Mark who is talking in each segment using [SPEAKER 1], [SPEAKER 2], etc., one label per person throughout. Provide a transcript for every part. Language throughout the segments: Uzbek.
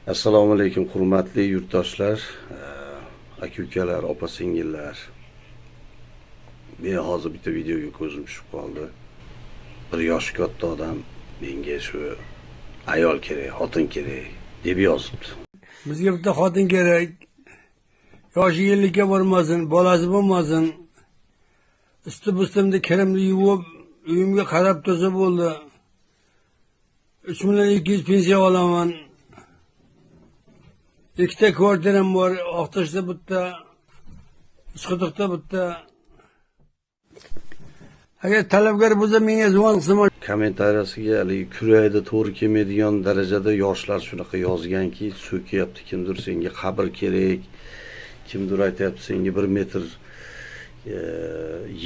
[SPEAKER 1] Assalomu alaykum hurmatli yurtdoshlar, aka-ukalar, opa-singillar. Men hozir bitta videoga ko'zim tushib qoldi. Bir yoshi katta odam menga shu ayol kerak, xotin kerak deb yozibdi.
[SPEAKER 2] Bizga bitta xotin kerak. Yoshi 50 ga bormasin, bolasi bo'lmasin. Üstü-bustimni kirimni yuvib, uyimga qarab tursa bo'ldi. 3.200.000 pensiya olaman. Ikkita kvartiram bor, Oqtoshda bitta, Uchquduqda bitta. Agar talabgor bo'lsa menga zvon qilsin.
[SPEAKER 1] Kommentariyasiga haligi kurayda to'g'ri kelmaydigan darajada yoshlar shunaqa yozganki, so'kiyapti kimdir senga qabr kerak, kimdir aytayapti senga 1 metr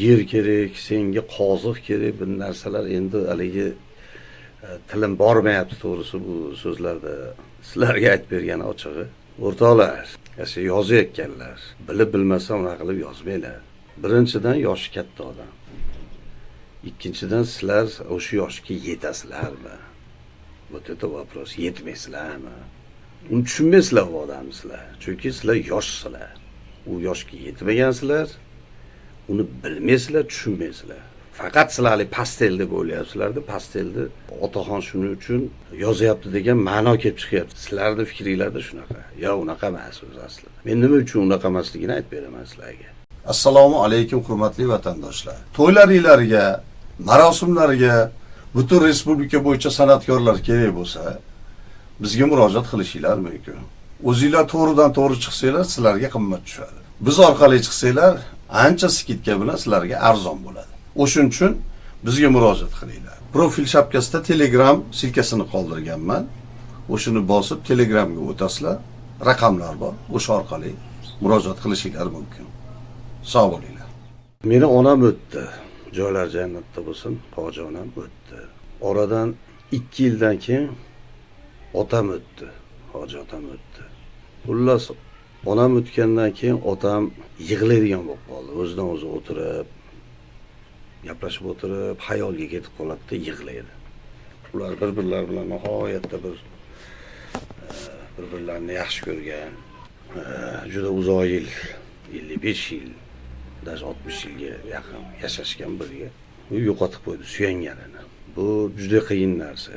[SPEAKER 1] yer kerak, senga qoziq kerak, bu narsalar endi haligi tilim bormayapti to'g'risi bu so'zlarda. Sizlarga aytib bergan ochig'i. O'rtoqlar, yaxshi yozayotganlar, bilib bilmasam unaqa qilib yozmanglar. Birinchidan yoshi katta odam. Ikkinchidan sizlar o'sha yoshga yetasizlarmi? Вот это вопрос, yetmaysizlarmi? Uni tushunmaysizlar bu odamni sizlar. Chunki sizlar yoshsizlar. U yoshga yetmagansizlar. Uni bilmaysizlar, tushunmaysizlar. Faqat sizlar pastel deb o'ylayapsizlar-da, pastelni otaxon shuning uchun yozyapti degan ma'no kelib chiqyapti. Sizlarning fikringlarda shunaqa. Yo, unaqa emas o'zi aslida. Men nima uchun unaqa emasligini aytib beraman sizlarga. Assalomu alaykum hurmatli vatandoshlar. To'ylaringizga, marosimlarga butun respublika bo'yicha san'atkorlar kerak bo'lsa, bizga murojaat qilishinglar mumkin. O'zingizlar to'g'ridan to'g'ri chiqsanglar, sizlarga qimmat tushadi. Biz orqali chiqsanglar, ancha skitka bilan sizlarga arzon bo'ladi. O'shuning uchun bizga murojaat qilinglar. Profil shapkasida Telegram silkasini qoldirganman. O'shuni bosib Telegramga o'tasizlar. Raqamlar bor. O'sha orqali murojaat qilishinglar mumkin. Sog' bo'linglar. Meni onam o'tdi. Joylar jannatda bo'lsin. Hoji onam o'tdi. Oradan 2 yildan keyin otam o'tdi. Hoji otam o'tdi. Xullas, onam o'tgandan keyin otam yig'laydigan bo'lib qoldi. O'zidan o'zi o'tirib gaplashib o'tirib, xayolga ketib qoladi, yig'laydi. Ular bir-birlari bilan nihoyatda bir-birlarini yaxshi ko'rgan, juda uzoq yil, 55 yil, даже 60 yilga yaqin yashashgan birga. U yo'qotib qo'ydi suyanganini. Bu juda qiyin narsa.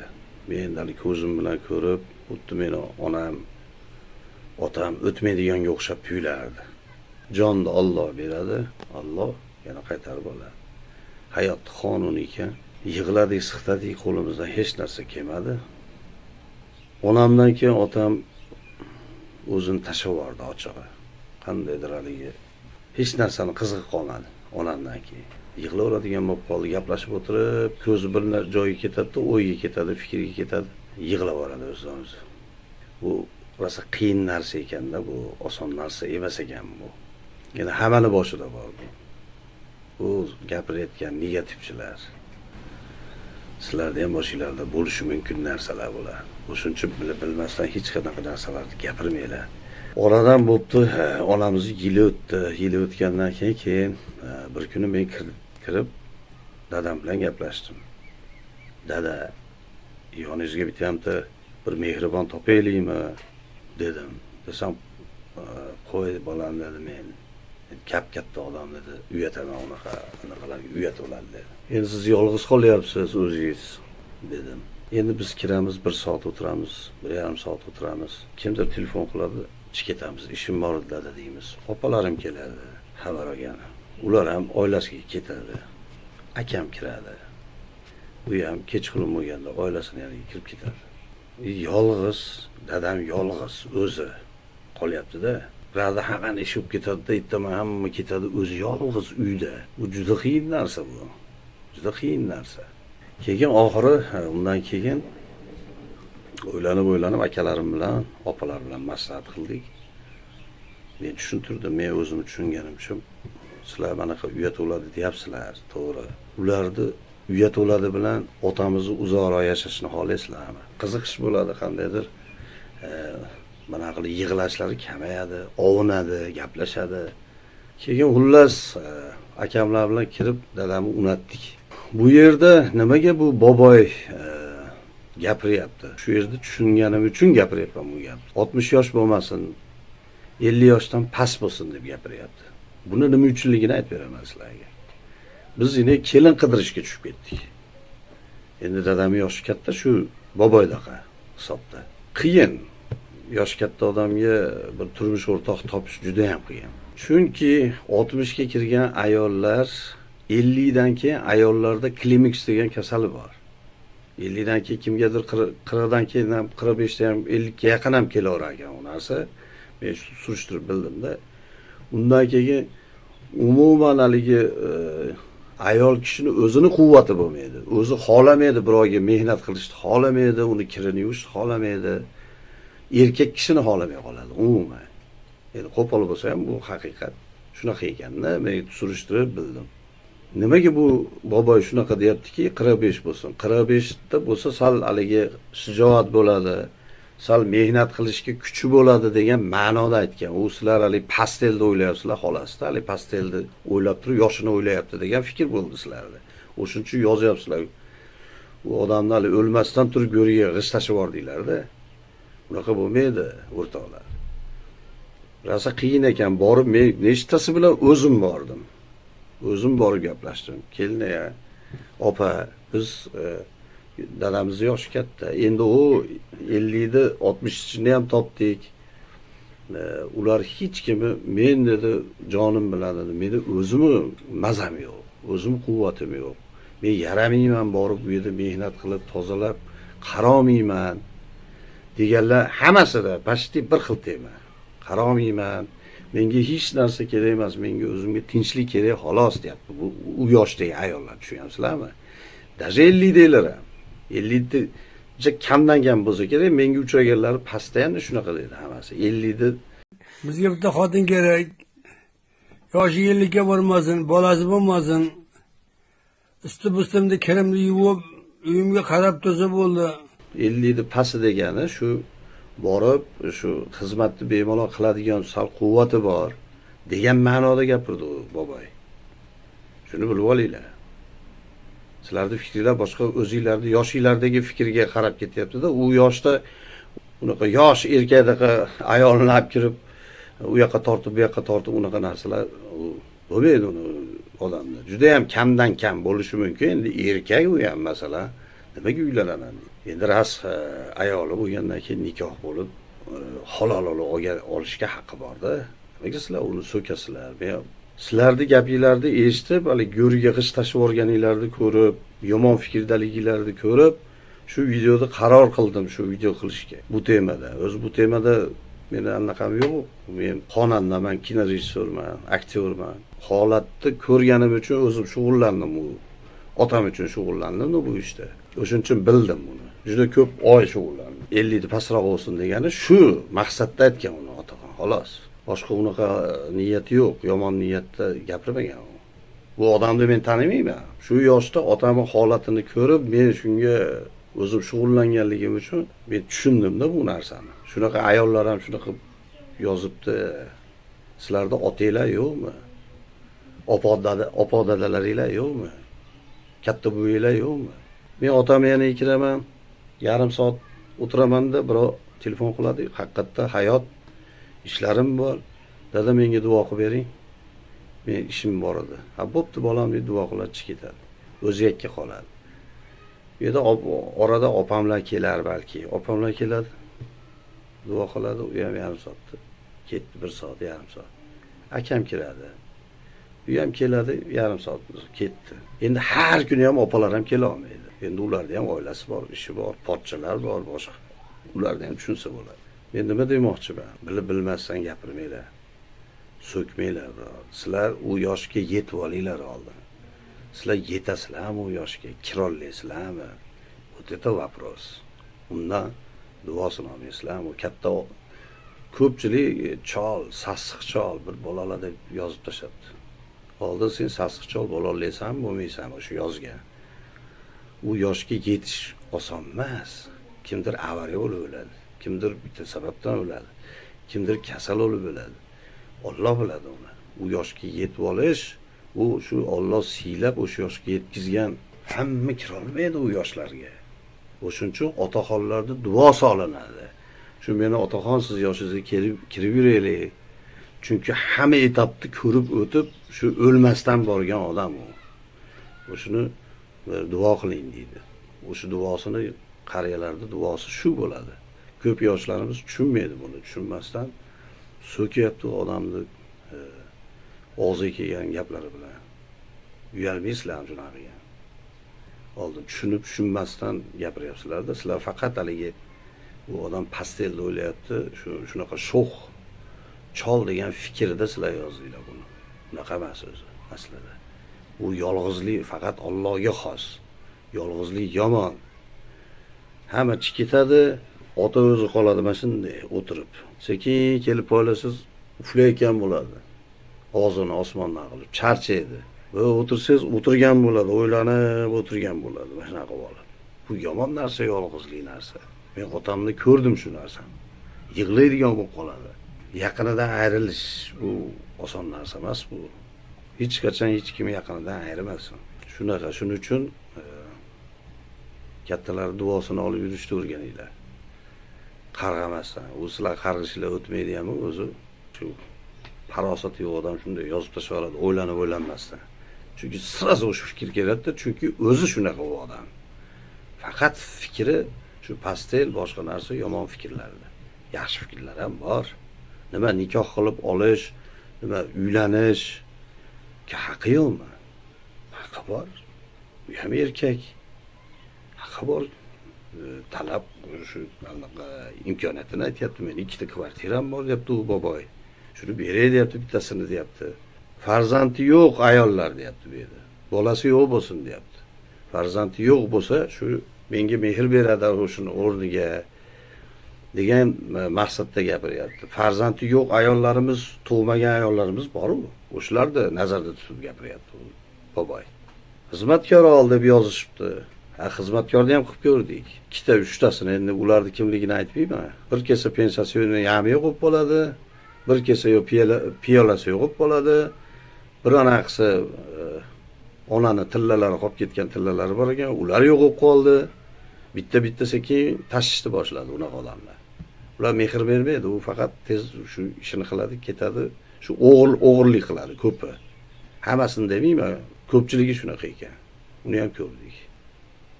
[SPEAKER 1] Men hali ko'zim bilan ko'rib, xuddi meni onam, otam o'tmaydiganga o'xshab tuyulardi. Jonni Alloh beradi, Alloh yana qaytarib oladi. Hayot qonuni ekan. Yig'ladik, siqtadik, qo'limizdan hech narsa kelmadi. Onamdan keyin otam o'zini tashlab yubordi ochig'i. Qandaydir haligi hech narsani qizig'i qolmadi onamdan keyin. Yig'laveradigan bo'lib qoldi, gaplashib o'tirib, ko'zi bir joyga ketadi, o'yga ketadi, fikriga ketadi, yig'laveradi o'zidan o'zi. Bu rosa qiyin narsa ekanda, bu oson narsa emas ekan bu. Yana hammani boshida bor bu. Bu gapirayotgan negativchilar. Sizlarda ham boshingizda bo'lishi mumkin narsalar bular. O'shuncha bilmasdan hech qanaqa narsalarni gapirmanglar. Oradan bo'pti, onamizni yili o'tdi. Yili o'tgandan keyin bir kuni men kirib dadam bilan gaplashdim. Dada, yoningizga bitamda bir mehribon topaylikmi dedim. Desam, qo'y bolam dedi men. Katta odam dedi, uyataman unaqalarga uyat bo'ladi dedi. Endi siz yolg'iz qolyapsiz o'zingiz dedim. Endi biz kiramiz, 1 soat o'tiramiz, 1,5 soat o'tiramiz. Kimdir telefon qiladi, chiqib ketamiz, ishim bor dedi deymiz. Opalarim keladi, xabar olgani. Ular ham oilasiga ketadi. Akam kiradi. U ham kechqurun bo'lganda oilasini yoniga kirib ketadi. Yolg'iz, dadam yolg'iz o'zi qolyapti-da. Birada hammani ish bo'lib ketadi-da, ertaman hamma ketadi, o'zi yolg'iz uyda. Bu juda qiyin narsa bu. Juda qiyin narsa. Keyin oxiri undan keyin o'ylanib akalarim bilan, opalar bilan maslahat qildik. Men tushuntirdim, men o'zim tushunganimcha, sizlar manaqa uyat bo'ladi deyapsizlar, to'g'ri. Ularni uyat bo'ladi bilan otamizni uzoqroq yashashni xohlaysizlarmi? Qiziqish bo'ladi qandaydir. Mana qilib yig'lashlari kamayadi, ovunadi, gaplashadi. Keyin xullas akamlar bilan kirib dadamni unatdik. Bu yerda nimaga bu boboy gapiryapti. Shu yerda tushunganim uchun gapiryapman bu gapni. 60 yosh bo'lmasin, 50 yoshdan past bo'lsin deb gapiryapti. Buni nima uchunligini aytib beraman sizlarga. Biz yine kelin qidirishga tushib ketdik. Endi dadam yoshi katta, shu boboydaqa hisobda. Qiyin. Yosh katta odamga bir turmush o'rtoq topish juda ham qiyin. Chunki 60 ga kirgan ayollar 50 dan keyin ayollarda klimaks degan kasali bor. 50 dan keyin kimgadir 40 dan keyin ham 45 dan ham 50 ga yaqin ham kelaverar ekan u narsa. Men surishtirib bildimda. Undan keyin umuman haligi ayol kishini o'zini quvvati bo'lmaydi. O'zi xolamaydi birovga mehnat qilishni, xolamaydi, uni kirini yuvishni xolamaydi. Erkak kishini xolamay qoladi umuman. Endi qo'pol bo'lsa ham bu haqiqat. Shunaqa ekanda men surishtirib bildim. Nimaga bu boboy shunaqa deyaptiki, 45 bo'lsin. 45 da bo'lsa sal haligi shijoat bo'ladi, sal mehnat qilishga kuchi bo'ladi degan ma'noda aytgan. U sizlar hali pastelda o'ylayapsizlar xolasizda, hali pastelda o'ylab turib yoshini o'ylayapti degan fikr bo'ldi sizlarda. O'shuning uchun yozyapsizlar. U odamni hali o'lmasdan turib go'riga g'ishtashib yubordinglar-da. Unaqa bo'lmaydi, o'rtoqlar. Rosa qiyin ekan, borib men nechtasi bilan o'zim bordim. O'zim borib gaplashdim. Kelin ya, opa, biz dadamiz yoshi katta. Endi u 50 da 60-ni ham topdik. Ular hech kimi men dedi jonim bilan dedi. Meni o'zimni mazam yo'q, o'zim quvvatim yo'q. Men yaramayman borib bu yerda mehnat qilib tozalab qarolmayman deganlar hammasida pashti bir xil tema. Qarolmayman. Menga hech narsa kerak emas, menga o'zimga tinchlik kerak xolos deyapti. Bu u yoshdagi ayollar, tushunyapsizlarmi? Даже 50 deylar ham. 50 da kamdan kam bo'lsa kerak, menga uchraganlari pastda ham shunaqa deydi hammasi. 50 da
[SPEAKER 2] Bizga bitta xotin kerak. Yoshi 50 ga bormasin, bolasi bo'lmasin. Üstü-bustimni kirimni yuvib, uyimga qarab tursa bo'ldi.
[SPEAKER 1] 50 da pasti degani shu borib shu xizmatni bemalol qiladigan sal quvvati bor degan ma'noda gapirdi u boboy. Shuni bilib olinglar. Sizlarning fikringlar boshqa, o'zingizlarning yoshinglardagi fikrga qarab ketyapti-da. U yoshda unaqa yosh erkakdaqa ayolni olib kirib, u yoqqa tortib, bu yoqqa tortib unaqa narsalar bo'lmaydi uni odamda. Juda ham kamdan kam bo'lishi mumkin. Endi erkak u ham masalan, nimaga uylanaman? Endi ras ayoli bo'lgandan keyin nikoh bo'lib, halol olishga haqqi bor-da. Nimaga sizlar uni so'kasizlar? Men sizlarning gapinglarni eshitib, hali go'riga g'isht tashib o'rganinglarni ko'rib, yomon fikrdaligingizni ko'rib, shu videoda qaror qildim shu video qilishga. Bu temada, o'zi bu temada meni anaqam yo'q. Men xonandaman, kino rejissyorman, aktyorman. Holatni ko'rganim uchun o'zim shug'ullandim u. Otam uchun shug'ullandim bu ishda. O'shuning uchun bildim buni. Juda ko'p oy shug'ullandim. 50 da pastroq bo'lsin degani shu maqsadda aytgan uni otaxon, xolos. Boshqa unaqa niyati yo'q, yomon niyatda gapirmagan u. Bu odamni men tanimayman. Shu yoshda otamning holatini ko'rib, men shunga o'zim shug'ullanganligim uchun men tushundimda bu narsani. Shunaqa ayollar ham shunaqa yozibdi. Sizlarda otanglar yo'qmi? Opa dadalaringlar yo'qmi? Katta buvinglar yo'qmi? Men otamga yana kiraman, yarim soat o'tiraman-da, birov telefon qiladi. Haqiqatda hayot, ishlarim bor. Dada menga duo qilib bering. Men ishim bor edi. Ha, bo'pti bolam deb duo qilib ketadi. O'zi yakka qoladi. Bu yerda orada opamlar kelar balki. Opamlar keladi. Duo qiladi, u ham yarim soatda ketdi, 1 soat, yarim soat. Akam keladi. U ham keladi, yarim soat ketdi. Endi har kuni ham opalar ham kela olmaydi. Endi ularda ham oilasi bor, ishi bor, pochchalar bor, boshqa. Ularni ham tushunsa bo'ladi. Men nima demoqchiman? Bilib bilmasdan gapirmanglar. So'kmanglar. Sizlar u yoshga yetib olinglar oldin. Sizlar yetasizlarmi u yoshga? Kirolmaysizlarmi? Вот это вопрос. Undan duosini olmaysizlarmi? Katta ko'pchilik chol, sassiq chol bir bolalar deb yozib tashlabdi. Oldin sen sassiq chol bo'la olmaysanmi, bo'lmaysanmi o'sha yozgan. U yoshga yetish oson emas. Kimdir avariya bo'lib o'ladi, kimdir bitta sababdan o'ladi, kimdir kasal bo'lib o'ladi. Alloh biladi uni. U yoshga yetib olish, u shu Alloh siylab o'sha yoshga yetkizgan, hamma kirolmaydi u yoshlarga. O'shuning uchun otaxonlarda duo solinadi. Shu meni otaxon siz yoshingizga kirib yuraylik. Chunki hamma etapni ko'rib o'tib, shu o'lmasdan borgan odam u. O'shuni duo qiling deydi. O'sha duosini qariyalarda duosi shu bo'ladi. Ko'p yoshlarimiz tushunmaydi buni, tushunmasdan so'kyapti odamni og'ziga kelgan gaplari bilan. Uyalmaysizlar shunaqa. Oldin tushunmasdan gapiryapsizlar-da, sizlar faqat haligi bu odam pastelda o'ylayapti, shunaqa sho'x chol degan fikrda sizlar yozdinglar buni. Bunaqa emas o'zi aslida. Bu yolg'izlik faqat Allohga xos. Yolg'izlik yomon. Hamma ketadi, ota o'zi qoladi mana shunday o'tirib. Sekin kelib poylasiz uxlayotgan bo'ladi. Og'zini osmondan qilib charchaydi. Va o'tirsangiz o'tirgan bo'ladi, o'ylanib o'tirgan bo'ladi, mana shunaqa bo'ladi. Bu yomon narsa, yolg'izlik narsa. Men otamni ko'rdim shu narsani. Yig'laydigan bo'lib qoladi. Yaqinidan ayrilish bu oson narsa emas bu. Hech qachon hech kim yaqinidan ayrimasin. Shunaqa, shuning uchun kattalar duosini olib yurishni o'rganinglar. Qarg'amasdan. U sizlar qarg'ishlar o'tmaydi-ku o'zi. Shu farosati yo'q odam shunday yozib tashlaveradi, o'ylanib o'ylanmasdan. Chunki sirasi o'sha fikr keladi, chunki o'zi shunaqa u odam. Faqat fikri shu pastel, boshqa narsa yomon fikrlardir. Yaxshi fikrlar ham bor. Nima nikoh qilib olish, nima uylanish haqqi yo'qmi? Haqqi bor. U ham erkak. Haqqi bor. Talab shu imkoniyatini aytyapti. Men 2 ta kvartiram bor deyapti u boboy. Shuni beray deyapti, bittasini deyapti. Farzandi yo'q ayollar deyapti bu yerda. Bolasi yo'q bo'lsin deyapti. Farzandi yo'q bo'lsa, shu menga mehr beradi o'shuni o'rniga degan maqsadda gapiryapti. Farzandi yo'q ayollarimiz, tug'magan ayollarimiz bor-ku. O'shalarni nazarda tutib gapiryapti u boboy. Xizmatkor ol deb yozishibdi. Xizmatkorni ham qilib ko'rdik. 2 ta 3 tasini endi ularning kimligini aytmayman. Bir kesa pensiyasiyoni yami yo'q bo'ladi. Bir kesa yo'q piyolasi yo'q bo'ladi. Bir anaqasi onani tillalari qolib ketgan tillalari bor ekan, ular yo'q bo'lib qoldi. Bitta sekin tashishni boshladi unaqa odamlar. Ular mehr bermaydi, u faqat tez shu ishini qiladi, ketadi, shu o'g'irlik qiladi ko'pi. Hammasini demayman, ko'pchiligi shunaqa ekan. Uni ham ko'rdik.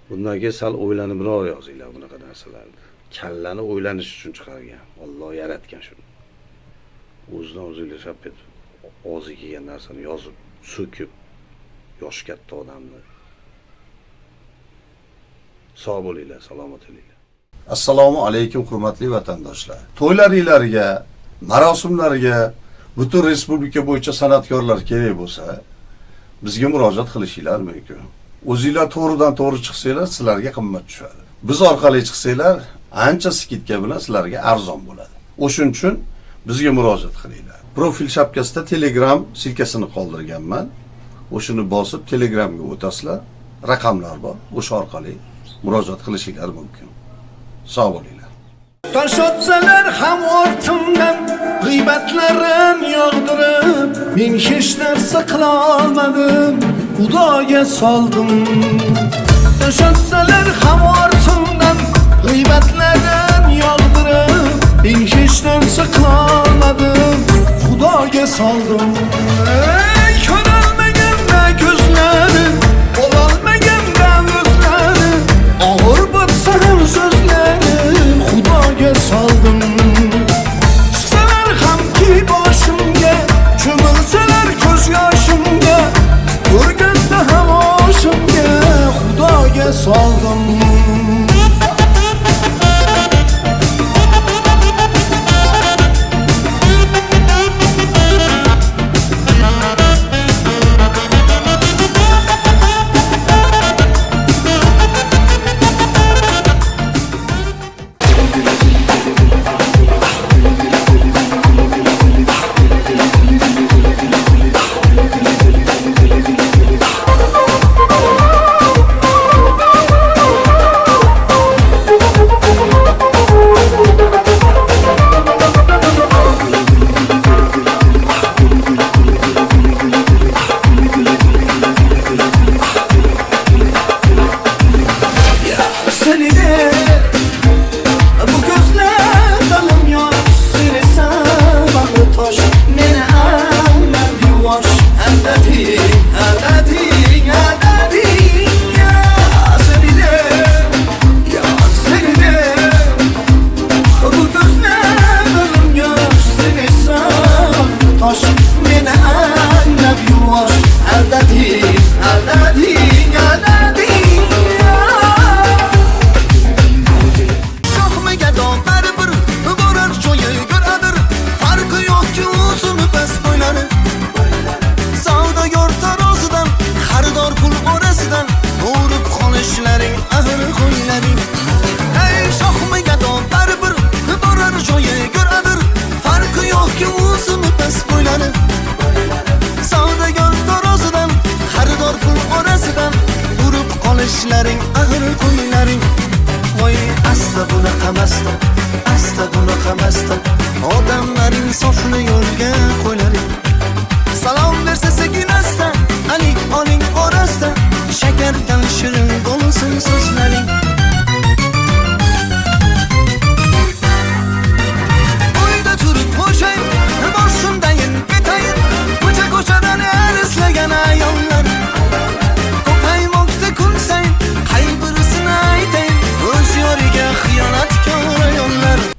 [SPEAKER 1] Bundan keyin sal o'ylanibroq yozinglar bunaqa narsalarni. Kallani o'ylanish uchun chiqargan. Alloh yaratgan shuni. O'zidan o'zinglar shapet og'ziga kelgan narsani yozib, so'kib, yosh katta odamni. Sog' bo'linglar, salomat bo'linglar. Assalomu alaykum hurmatli vatandoshlar. To'ylaringizga, marosimlarga butun respublika bo'yicha san'atkorlar kerak bo'lsa, bizga murojaat qilishinglar mumkin. O'zinglar to'g'ridan to'g'ri chiqsanglar, sizlarga qimmat tushadi. Biz orqali chiqsanglar, ancha skitka bilan sizlarga arzon bo'ladi. O'shuning uchun bizga murojaat qilinglar. Profil shapkasida Telegram silkasini qoldirganman. O'shuni bosib Telegramga o'tasizlar. Raqamlar bor. O'sha orqali murojaat qilishinglar mumkin. Sog' bo'linglar.
[SPEAKER 3] Tosh otsalar ham ortimdan g'iybatlarim yog'dirib, men hech narsa qila olmadim, Xudoga soldim. Tosh otsalar ham ortimdan g'iybatlarim yog'dirib, men hech narsa qila olmadim, Xudoga soldim. Ko'rolmaganda ko'zlari, ololmaganda o'zlari, og'ir bo'lsa ham so'zlari, Xudoga soldim. Chiqsalar hamki boshimga, cho'milsalar ko'z yoshimga, ko'rganda ham oshimga, Xudoga soldim. odamlar insofli yo'lga qo'yar. Salom bersa sekin